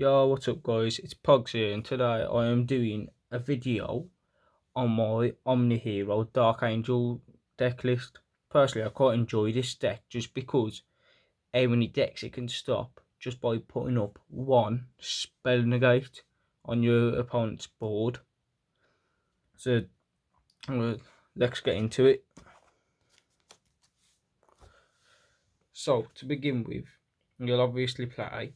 Yo, what's up guys, it's Pogs here and today I am doing a video on my Omni Hero Dark Angel deck list. Personally, I quite enjoy this deck just because how many decks it can stop just by putting up one spell negate on your opponent's board. So let's get into it. So to begin with, you'll obviously play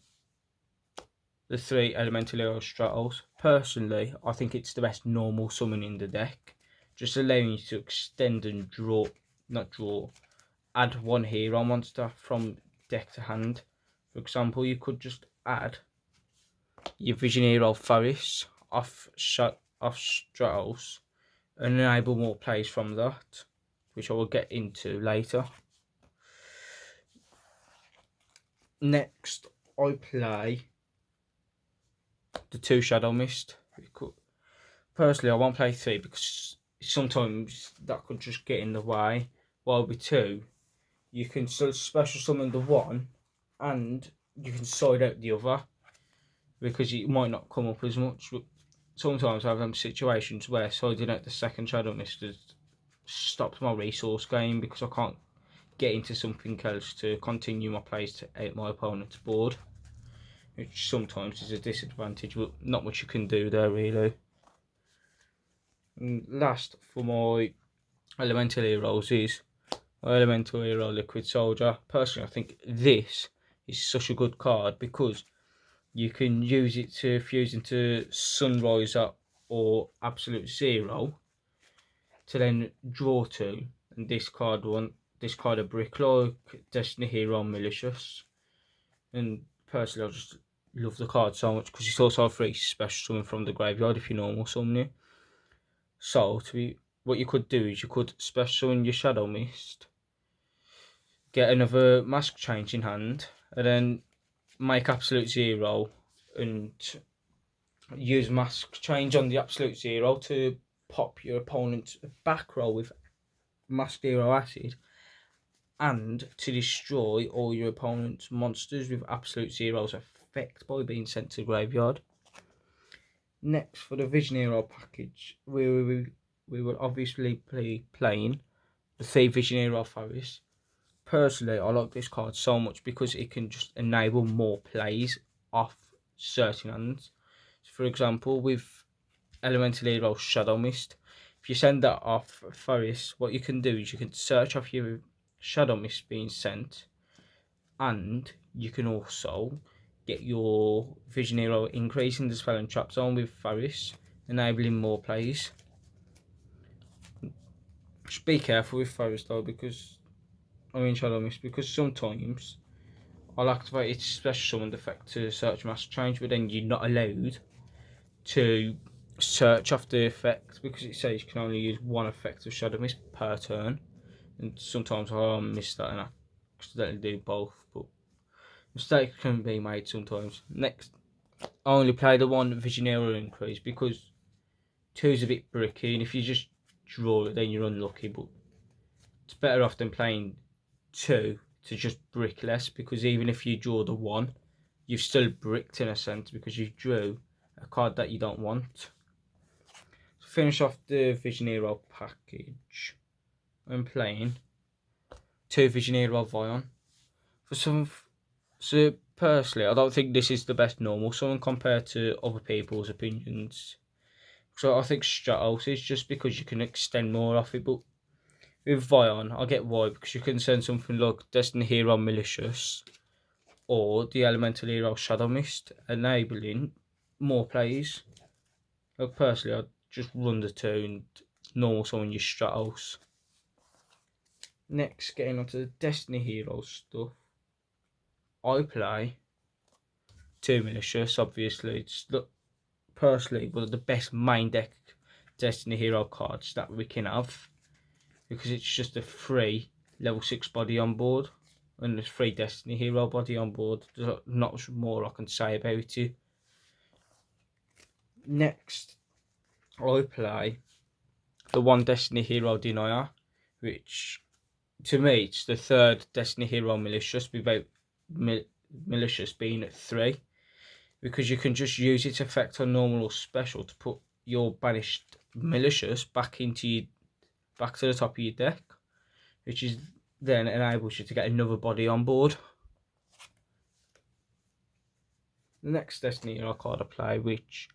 the 3 Elemental Hero Stratos. Personally, I think it's the best normal summon in the deck, just allowing you to extend and add one hero monster from deck to hand. For example, you could just add your Vision Hero Faris off Stratos and enable more plays from that, which I will get into later. Next, I play the 2 Shadow Mist. Personally, I won't play 3 because sometimes that could just get in the way. While with 2, you can still special summon the one and you can side out the other because it might not come up as much. But sometimes I have them situations where siding out the second Shadow Mist has stopped my resource game because I can't get into something else to continue my plays to out my opponent's board, which sometimes is a disadvantage, but not much you can do there really. And last for my Elemental Heroes is my Elemental Hero Liquid Soldier. Personally, I think this is such a good card because you can use it to fuse into Sunriser or Absolute Zero to then draw 2 and discard a brick like Destiny Hero Malicious. And personally, I just love the card so much because it's also a free special summon from the graveyard if you normal summon it. So what you could do is you could special summon your Shadow Mist, get another mask change in hand, and then make Absolute Zero and use mask change on the Absolute Zero to pop your opponent's back row with Mask Zero Acid and to destroy all your opponent's monsters with Absolute Zero's effect by being sent to the graveyard. Next, for the Vision Hero package, we will obviously be playing the 3 Vision Hero Faris. Personally, I like this card so much because it can just enable more plays off certain hands. So for example, with Elemental Hero Shadow Mist, if you send that off Faris, what you can do is you can search off your Shadow Mist being sent, and you can also get your Vision Hero increasing the spell and trap zone with Faris, enabling more plays. Just be careful with Faris though, because Shadow Mist, because sometimes I'll activate its special summoned effect to search mask change, but then you're not allowed to search off the effect because it says you can only use one effect of Shadow Mist per turn, and sometimes I miss that and I accidentally do both, but mistakes can be made sometimes. Next, I only play the 1 Vision Hero increase because 2 is a bit bricky, and if you just draw it then you're unlucky, but it's better off than playing 2 to just brick less, because even if you draw the 1, you've still bricked in a sense because you drew a card that you don't want. To finish off the Vision Hero package, I'm playing 2 Vision Hero Vion. So personally, I don't think this is the best normal summon compared to other people's opinions. So I think Stratos is just because you can extend more off it, but with Vion, I get why, because you can send something like Destiny Hero Malicious or the Elemental Hero Shadow Mist, enabling more plays. Like personally, I'd just run the 2 and normal summon your Stratos. Next, getting onto the Destiny Hero stuff, I play 2 Malicious, obviously. It's personally one of the best main deck Destiny Hero cards that we can have, because it's just a free level 6 body on board and a free Destiny Hero body on board. There's not much more I can say about it. Next, I play the 1 Destiny Hero Denier, which to me it's the 3rd Destiny Hero Malicious without Malicious being at 3. because you can just use its effect on normal or special to put your banished malicious back to the top of your deck, which is then enables you to get another body on board. The next Destiny Hero card I play, which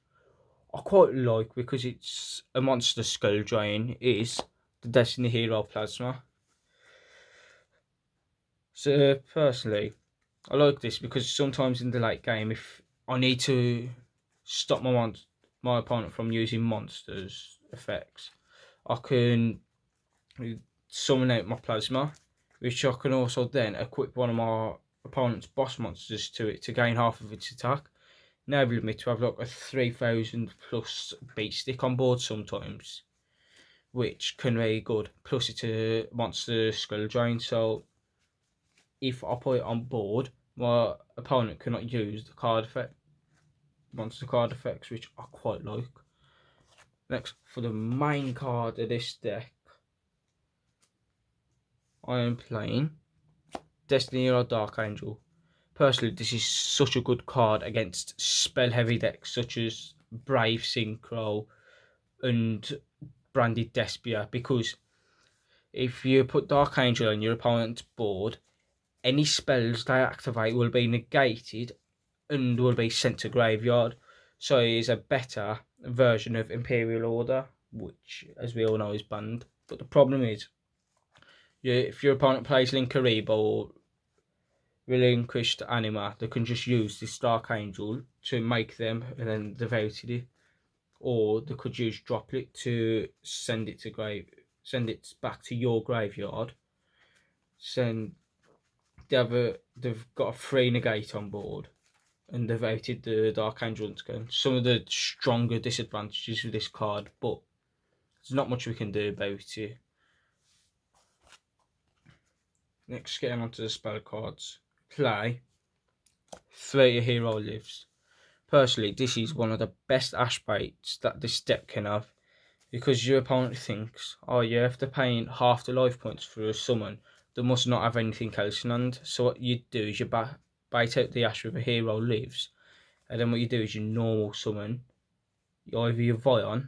I quite like because it's a monster skull drain, is the Destiny Hero Plasma. So personally, I like this because sometimes in the late game, if I need to stop my opponent from using monsters effects, I can summon out my plasma, which I can also then equip one of my opponent's boss monsters to it to gain half of its attack, enabling me to have like a 3000 plus beat stick on board sometimes, which can be good. Plus it's a monster skull drain, so if I put it on board, my opponent cannot use the monster card effects, which I quite like. Next, for the main card of this deck, I am playing Destiny Hero Dark Angel. Personally, this is such a good card against spell-heavy decks such as Brave Synchro and Branded Despia, because if you put Dark Angel on your opponent's board, any spells they activate will be negated and will be sent to graveyard. So it is a better version of Imperial Order, which, as we all know, is banned. But the problem is, if your opponent plays Linkaribo or Relinquished Anima, they can just use this Dark Angel to make them and then devoted it. Or they could use Droplet to send it back to your graveyard. They've got a free negate on board, and they've outed the Dark Angel once again. Some of the stronger disadvantages with this card, but there's not much we can do about it. Next, getting onto the spell cards. Play 3 Hero Lives. Personally, this is one of the best ash baits that this deck can have, because your opponent thinks, oh yeah, if they're paying half the life points for a summon, they must not have anything else in hand. So what you do is you bait out the ash with a Hero Lives, and then what you do is you normal summon either your Vion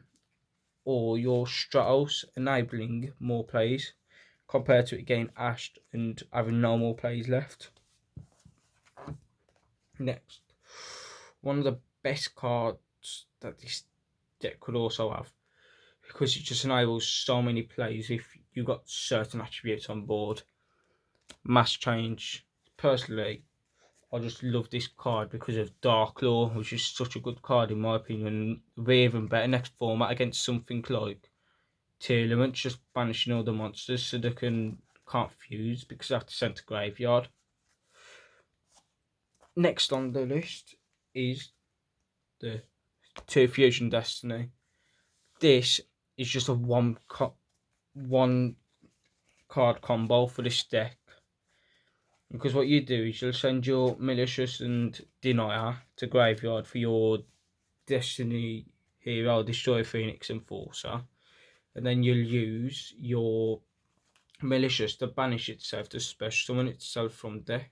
or your Stratos, enabling more plays compared to it getting ashed and having no more plays left. Next, one of the best cards that this deck could also have, because it just enables so many plays if you've got certain attributes on board. Mass Change. Personally, I just love this card because of Dark Law, which is such a good card in my opinion. Way even better next format against something like Tearlaments, just banishing all the monsters so they can't fuse because they have to send to graveyard. Next on the list is the 2 Fusion Destiny. This is just a one card combo for this deck, because what you do is you'll send your Malicious and Denier to graveyard for your Destiny Hero, Destroy Phoenix Enforcer, and then you'll use your Malicious to banish itself to special summon itself from deck.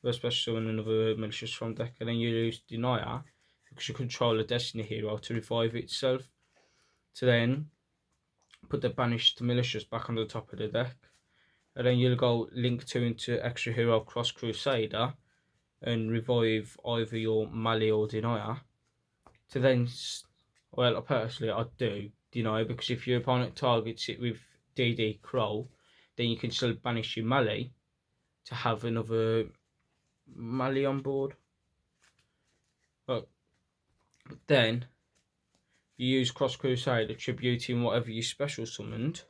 Or special summon another Malicious from deck, and then you use Denier because you control a Destiny Hero to revive itself, to then put the banished Malicious back on the top of the deck. And then you'll go link 2 into Extra Hero Cross Crusader and revive either your Mali or Denier. To then, well, personally I do Denier, because if your opponent targets it with DD Crow, then you can still banish your Mali to have another Mali on board. But then you use Cross Crusader, attributing whatever you special summoned,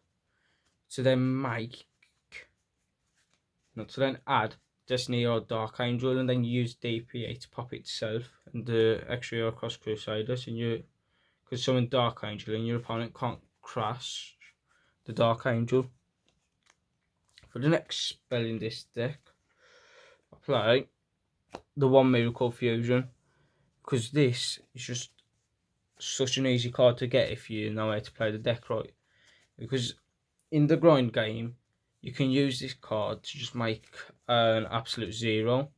to then add Destiny or Dark Angel, and then you use DPA to pop itself and the extra Cross Crusaders, and you could summon Dark Angel and your opponent can't crash the Dark Angel. For the next spell in this deck, I play the 1 Miracle Fusion, because this is just such an easy card to get if you know how to play the deck right. Because in the grind game, you can use this card to just make an absolute 0,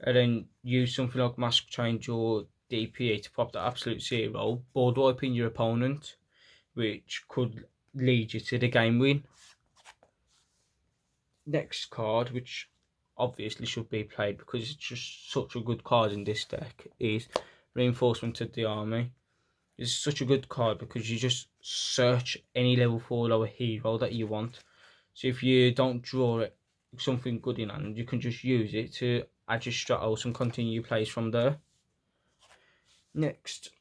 and then use something like Mask Change or DPE to pop the absolute zero, board wiping your opponent, which could lead you to the game win. Next card, which obviously should be played because it's just such a good card in this deck, is Reinforcement of the Army. It's such a good card because you just search any level 4 lower hero that you want. So if you don't draw it something good in hand, you can just use it to add your stratos and continue plays from there. Next,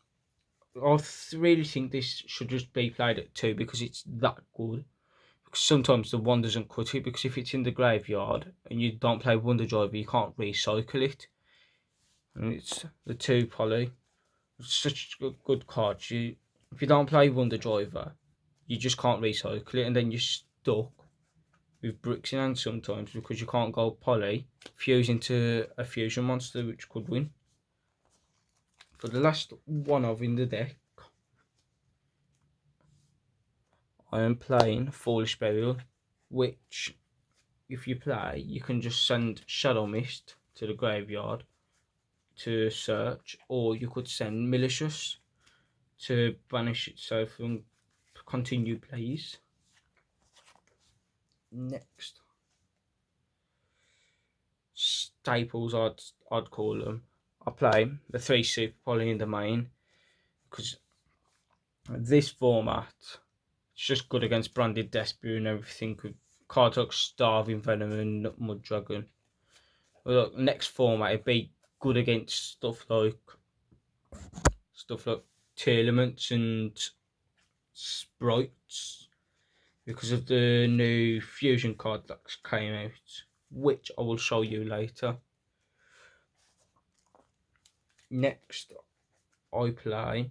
I really think this should just be played at 2 because it's that good. Because sometimes the 1 doesn't cut it, because if it's in the graveyard and you don't play Wonder Driver, you can't recycle it. And it's the 2 poly. It's such a good card. If you don't play Wonder Driver, you just can't recycle it, and then you're stuck with bricks in hand sometimes because you can't go poly, fuse into a fusion monster which could win. For the last one of in the deck, I am playing Foolish Burial, which if you play, you can just send Shadow Mist to the graveyard to search, or you could send Malicious to banish itself and continue plays. Next, staples I'd call them. I play the 3 Super Poly in the main because this format it's just good against Branded Desperat and everything with cards like Starving Venom and Mud Dragon. But look, next format it'd be good against stuff like Telements and Sprites because of the new fusion card that came out, which I will show you later. Next, I play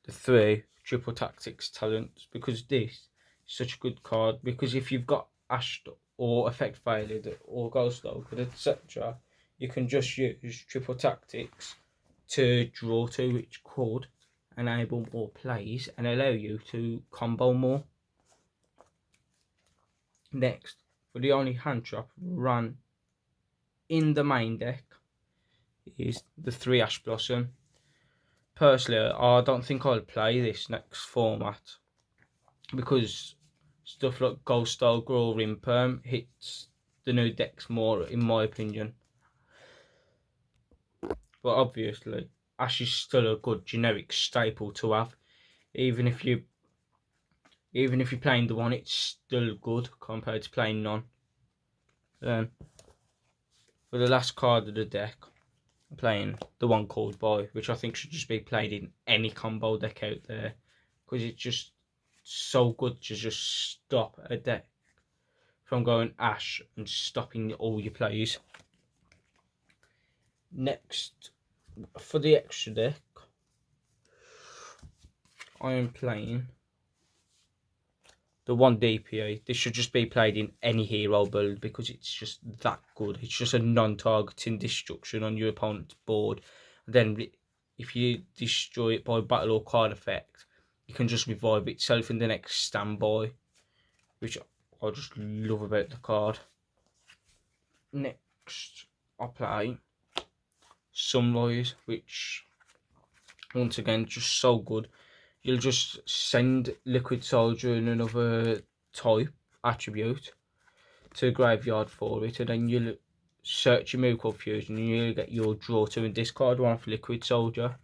the 3 Triple Tactics talents because this is such a good card. Because if you've got Ashed or Effect Failed or Ghost Open, etc., you can just use Triple Tactics to draw 2, which could enable more plays and allow you to combo more. Next, for the only hand trap run in the main deck is the 3 Ash Blossom. Personally, I don't think I'll play this next format because stuff like Ghost Ogre or Rimperm hits the new decks more, in my opinion. But obviously, Ash is still a good generic staple to have, even if you're playing the 1, it's still good compared to playing none. Then, for the last card of the deck, I'm playing the 1 called Boy, which I think should just be played in any combo deck out there because it's just so good to just stop a deck from going Ash and stopping all your plays. Next, for the extra deck, I am playing the 1 DPA. This should just be played in any hero build because it's just that good. It's just a non-targeting destruction on your opponent's board. And then if you destroy it by battle or card effect, you can just revive itself in the next standby, which I just love about the card. Next, I play Sunrise, which once again just so good. You'll just send Liquid Soldier and another type attribute to the graveyard for it, and then you'll search your move called Fusion and you'll get your draw 2 and discard 1 for Liquid Soldier,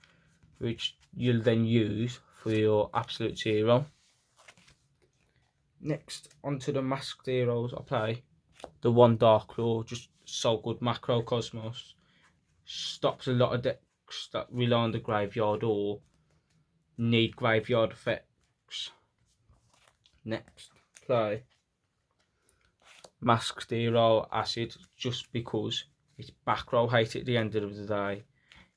which you'll then use for your absolute zero. Next, onto the masked heroes, I play the 1 Dark Claw, just so good. Macrocosmos stops a lot of decks that rely on the graveyard or need graveyard effects. Next, play Masked Hero Acid just because it's back row hate at the end of the day.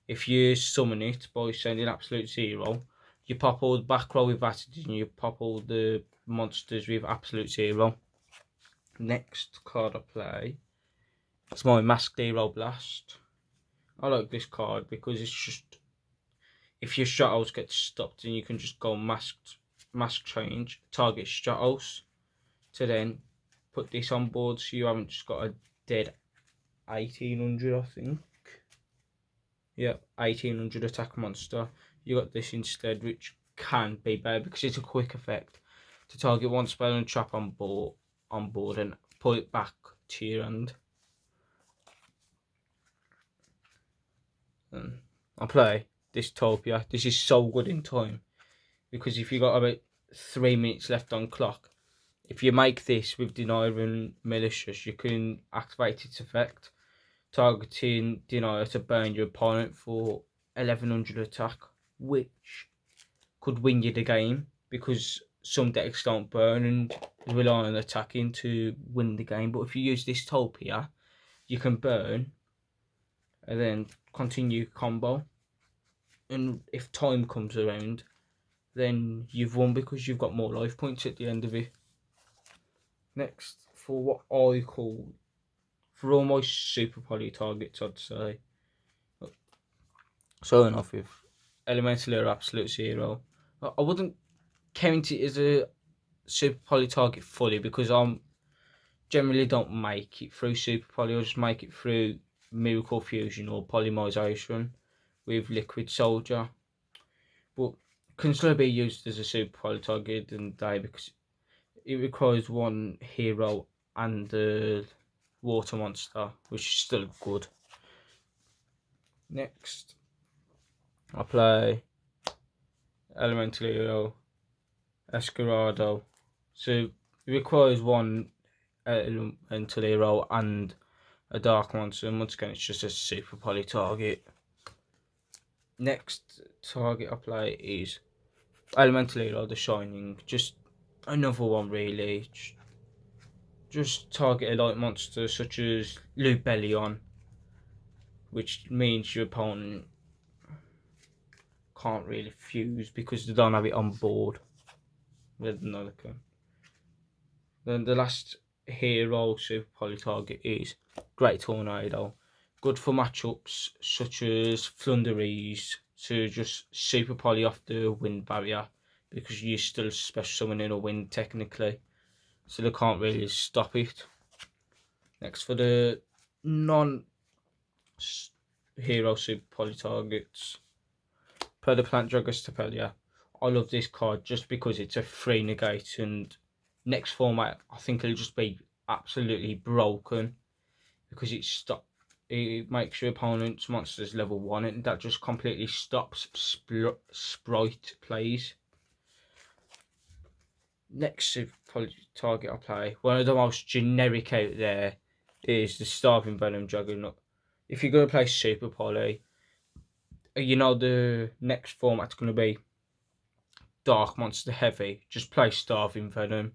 If you summon it by sending absolute zero, you pop all the back row with acid and you pop all the monsters with absolute zero. Next card I play is my Masked Hero Blast. I like this card because it's just if your Stratos get stopped, and you can just go mask change, target Stratos to then put this on board so you haven't just got a dead 1800, I think. Yeah, 1800 attack monster. You got this instead, which can be better because it's a quick effect to target one spell and trap on board and pull it back to your hand. I play this Topia. This is so good in time because if you got about 3 minutes left on clock, if you make this with Denier and Malicious, you can activate its effect, targeting Denier to burn your opponent for 1100 attack, which could win you the game because some decks don't burn and rely on attacking to win the game. But if you use this Topia, you can burn and then continue combo. And if time comes around, then you've won because you've got more life points at the end of it. Next, for what I call, for all my super poly targets, I'd say. Starting off with Elemental or Absolute Zero. I wouldn't count it as a super poly target fully because I'm generally don't make it through super poly. I just make it through Miracle Fusion or Polymerization with Liquid Soldier. But can still be used as a super poly target in the day because it requires one hero and the water monster, which is still good. Next, I play Elemental Hero Escarado. So it requires one Elemental Hero and a Dark Monster, and once again it's just a super poly target. Next target I play is Elemental Hero The Shining. Just another one really. Just target a light monster such as Lubellion, which means your opponent can't really fuse because they don't have it on board with another can. Then the last hero super poly target is Great Tornado. Good for matchups such as Flunderies to just super poly off the wind barrier because you're still special summoning a wind technically, so they can't really stop it. Next, for the non hero super poly targets, Plant Dragos Tapelia. I love this card just because it's a free negate, and next format I think it'll just be absolutely broken because it makes your opponent's monsters level 1 and that just completely stops sprite plays. Next super poly target I play, one of the most generic out there, is the Starving Venom Juggernaut. If you're going to play super poly, you know the next format's going to be Dark Monster heavy, just play Starving Venom.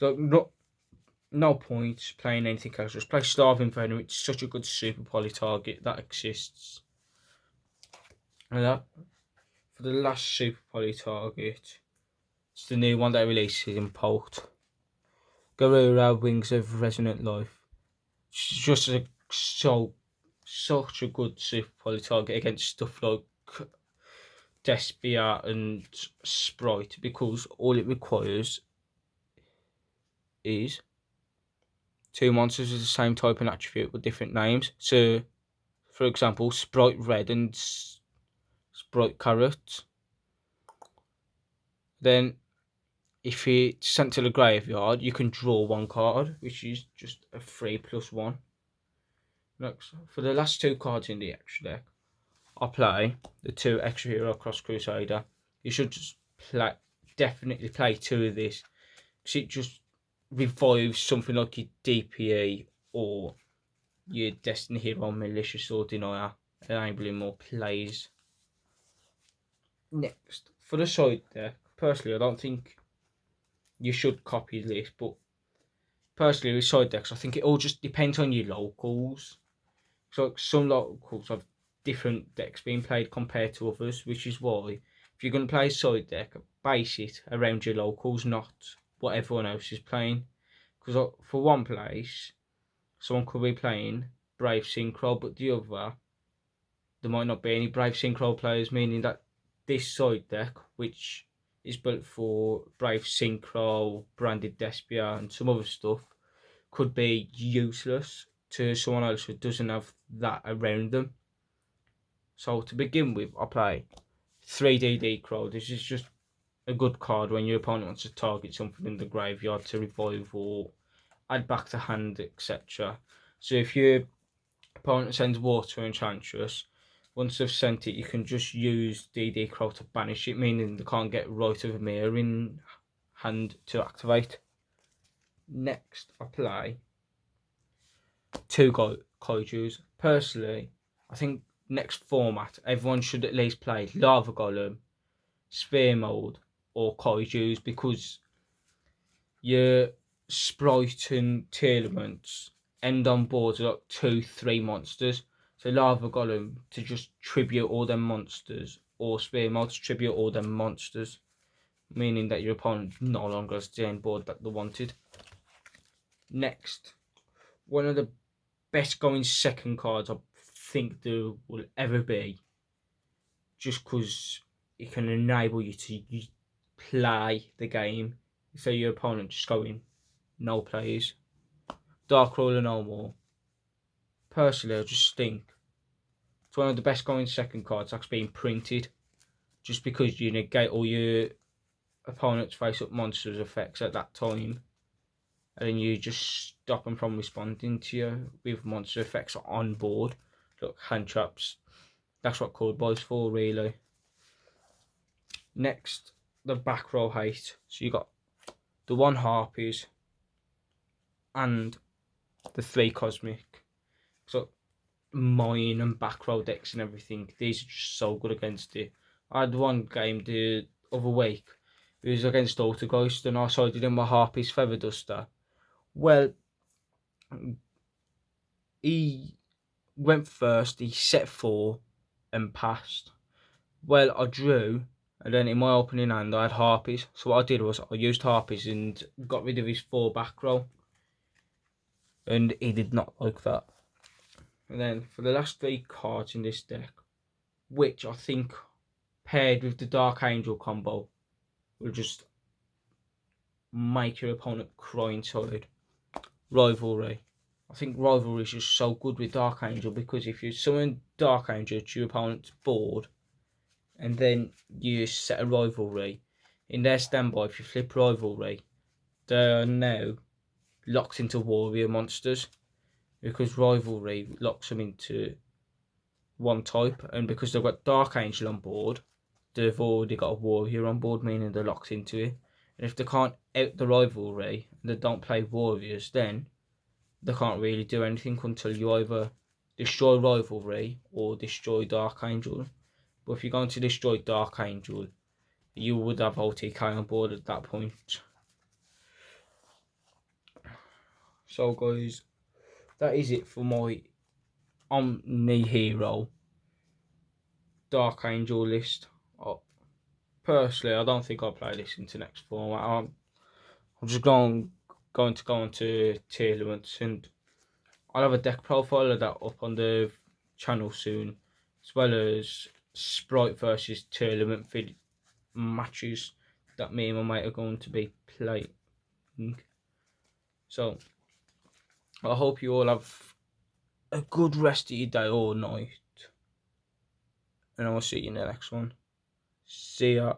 Like, no point playing anything else, just play Starving Venom. It's such a good super poly target that exists. And that, for the last super poly target, it's the new one that releases in Pult. Garura Wings of Resonant Life. It's just such a good super poly target against stuff like Despia and Sprite because all it requires is two monsters with the same type and attribute with different names. So, for example, Sprite Red and Sprite Carrot. Then, if it's sent to the graveyard, you can draw one card, which is just a 3+1. Next, for the last two cards in the extra deck, I play the two Extra Hero Cross Crusader. You should just definitely play two of this because it just revives something like your DPE or your Destiny Hero Malicious or Denier, enabling more plays. Next, for the side deck, personally I don't think you should copy this, but personally with side decks I think it all just depends on your locals. So some locals have different decks being played compared to others, which is why if you're going to play a side deck, base it around your locals, not what everyone else is playing. Because for one place, someone could be playing Brave Synchro, but the other, there might not be any Brave Synchro players, meaning that this side deck, which is built for Brave Synchro, Branded Despia, and some other stuff, could be useless to someone else who doesn't have that around them. So to begin with, I play 3DD Crow. This is just a good card when your opponent wants to target something in the graveyard to revive or add back to hand, etc. So if your opponent sends Water Enchantress, once they've sent it, you can just use DD Crow to banish it, meaning they can't get Rite of Emir in hand to activate. Next, I play 2 Kaijus. Personally, I think next format, everyone should at least play Lava Golem, Sphere Mode, or Kaijus, because your Sprite and Telements end on boards like 2-3 monsters. So Lava Golem to just tribute all them monsters, or Sphere Mode to tribute all them monsters, meaning that your opponent no longer has the end board that they wanted. Next, one of the best going second cards I think there will ever be, just because it can enable you to play the game. So your opponent just going no plays. Dark Roller no more. Personally, I just think it's one of the best going second cards that's been printed, just because you negate all your opponent's face up monsters effects at that time, and then you just stop them from responding to you with monster effects on board. Look, hand traps. That's what Code Boy's for, really. Next, the back row haste. So you got the 1 Harpies and the 3 Cosmic. So mine and back row decks and everything, these are just so good against it. I had one game the other week. It was against Altergeist, and I sided in my Harpies Feather Duster. Well, he went first, he set 4 and passed. Well, I drew, and then in my opening hand I had Harpies. So what I did was I used Harpies and got rid of his 4 back row. And he did not like that. And then for the last 3 cards in this deck, which I think paired with the Dark Angel combo will just make your opponent cry inside. Rivalry. I think Rivalry is just so good with Dark Angel, because if you summon Dark Angel to your opponent's board and then you set a Rivalry, in their standby, if you flip Rivalry, they are now locked into Warrior monsters, because Rivalry locks them into one type, and because they've got Dark Angel on board, they've already got a Warrior on board, meaning they're locked into it. And if they can't out the Rivalry and they don't play Warriors, then they can't really do anything until you either destroy Rivalry or destroy Dark Angel. But if you're going to destroy Dark Angel, you would have OTK on board at that point. So guys, that is it for my Omni Hero Dark Angel list. Personally, I don't think I'll play this into next format. I'm just going to go into tier elements, and I'll have a deck profile of that up on the channel soon, as well as Sprite versus tier element matches that me and my mate are going to be playing. So I hope you all have a good rest of your day or night, and I will see you in the next one. See ya.